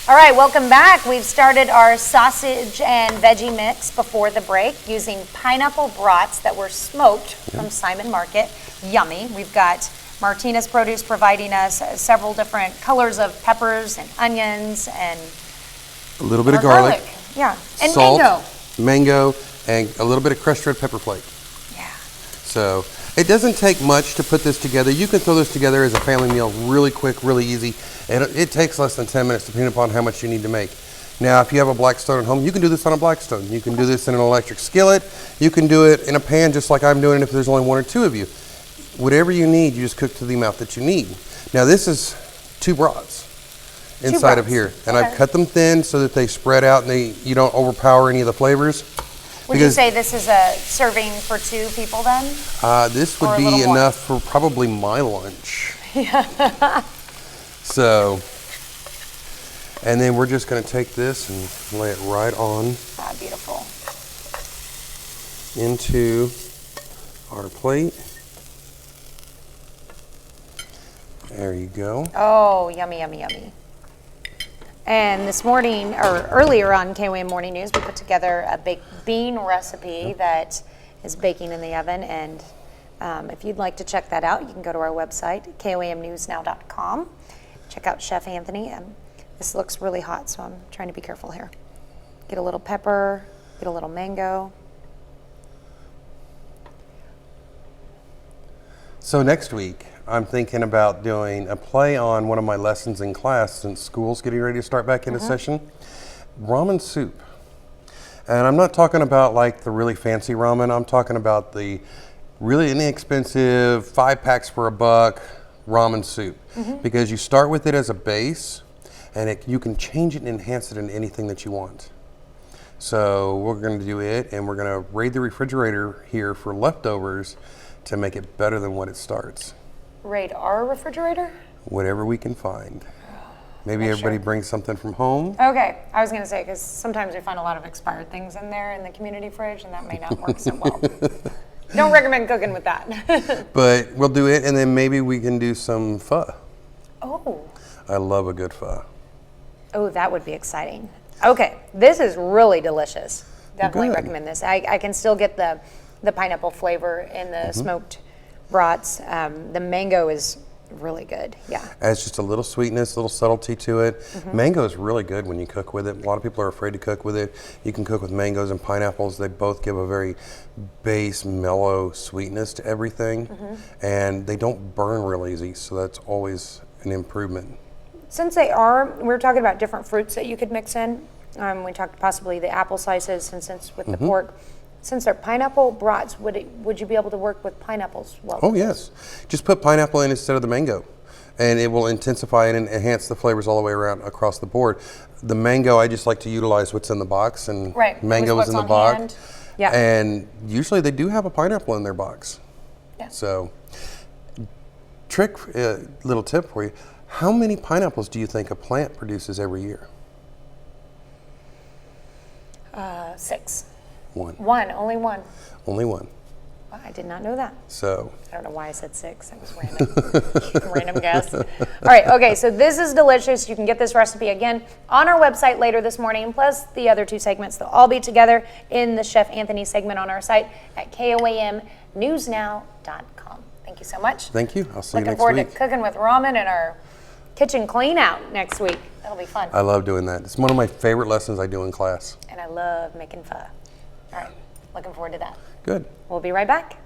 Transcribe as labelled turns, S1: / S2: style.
S1: All right, welcome back. We've started our sausage and veggie mix before the break using pineapple brats that were smoked from Simon Market. Yummy. We've got Martinez Produce providing us several different colors of peppers and onions and
S2: a little bit of garlic.
S1: Yeah, and
S2: salt, mango, and a little bit of crushed red pepper flake.
S1: Yeah.
S2: So it doesn't take much to put this together. You can throw this together as a family meal really quick, really easy. And it takes less than 10 minutes depending upon how much you need to make. Now, if you have a Blackstone at home, you can do this on a Blackstone. You can do this in an electric skillet. You can do it in a pan just like I'm doing it if there's only one or two of you. Whatever you need, you just cook to the amount that you need. Now, this is 2 brats inside of here. And I've cut them thin so that they spread out and you don't overpower any of the flavors.
S1: Would you say this is a serving for 2 people then?
S2: This would be enough for probably my lunch.
S1: Yeah.
S2: So, and then we're just going to take this and lay it right on.
S1: Ah, beautiful.
S2: Into our plate. There you go.
S1: Oh, yummy, yummy, yummy. And this morning, or earlier on KOAM Morning News, we put together a baked bean recipe that is baking in the oven. And if you'd like to check that out, you can go to our website, koamnewsnow.com. Check out Chef Anthony. This looks really hot, so I'm trying to be careful here. Get a little pepper, get a little mango.
S2: So next week, I'm thinking about doing a play on one of my lessons in class since school's getting ready to start back into session. Ramen soup. And I'm not talking about like the really fancy ramen. I'm talking about the really inexpensive 5 packs for $1 ramen soup. Because you start with it as a base and you can change it and enhance it into anything that you want. So we're going to do it and we're going to raid the refrigerator here for leftovers to make it better than what it starts.
S1: Raid our refrigerator?
S2: Whatever we can find. Maybe everybody brings something from home.
S1: Okay, I was gonna say, because sometimes we find a lot of expired things in there in the community fridge and that may not work so well. Don't recommend cooking with that.
S2: But we'll do it and then maybe we can do some pho.
S1: Oh.
S2: I love a good pho.
S1: Oh, that would be exciting. Okay, this is really delicious. Definitely recommend this. I can still get the pineapple flavor in the smoked brats. The mango is really good, yeah.
S2: Adds just a little sweetness, a little subtlety to it. Mango is really good when you cook with it. A lot of people are afraid to cook with it. You can cook with mangoes and pineapples. They both give a very base, mellow sweetness to everything. And they don't burn real easy, so that's always an improvement.
S1: Since we were talking about different fruits that you could mix in. We talked possibly the apple slices, and since with the pork. Since they're pineapple brats, would you be able to work with pineapples well?
S2: Oh, yes. Just put pineapple in instead of the mango, and it will intensify and enhance the flavors all the way around across the board. The mango, I just like to utilize what's in the box, and mango is in the box.
S1: Yeah.
S2: And usually they do have a pineapple in their box.
S1: Yeah.
S2: So, little tip for you. How many pineapples do you think a plant produces every year?
S1: 6.
S2: 1.
S1: Only one.
S2: Only 1.
S1: Well, I did not know that.
S2: So.
S1: I don't know why I said 6. That was random. Random guess. All right, okay, so this is delicious. You can get this recipe again on our website later this morning, plus the other 2 segments. They'll all be together in the Chef Anthony segment on our site at koamnewsnow.com. Thank you so much.
S2: Thank you. I'll see you next
S1: week. Looking
S2: week.
S1: forward to cooking with ramen and our kitchen clean out next week. That'll be fun.
S2: I love doing that. It's one of my favorite lessons I do in class.
S1: And I love making pho. All right, looking forward to that.
S2: Good.
S1: We'll be right back.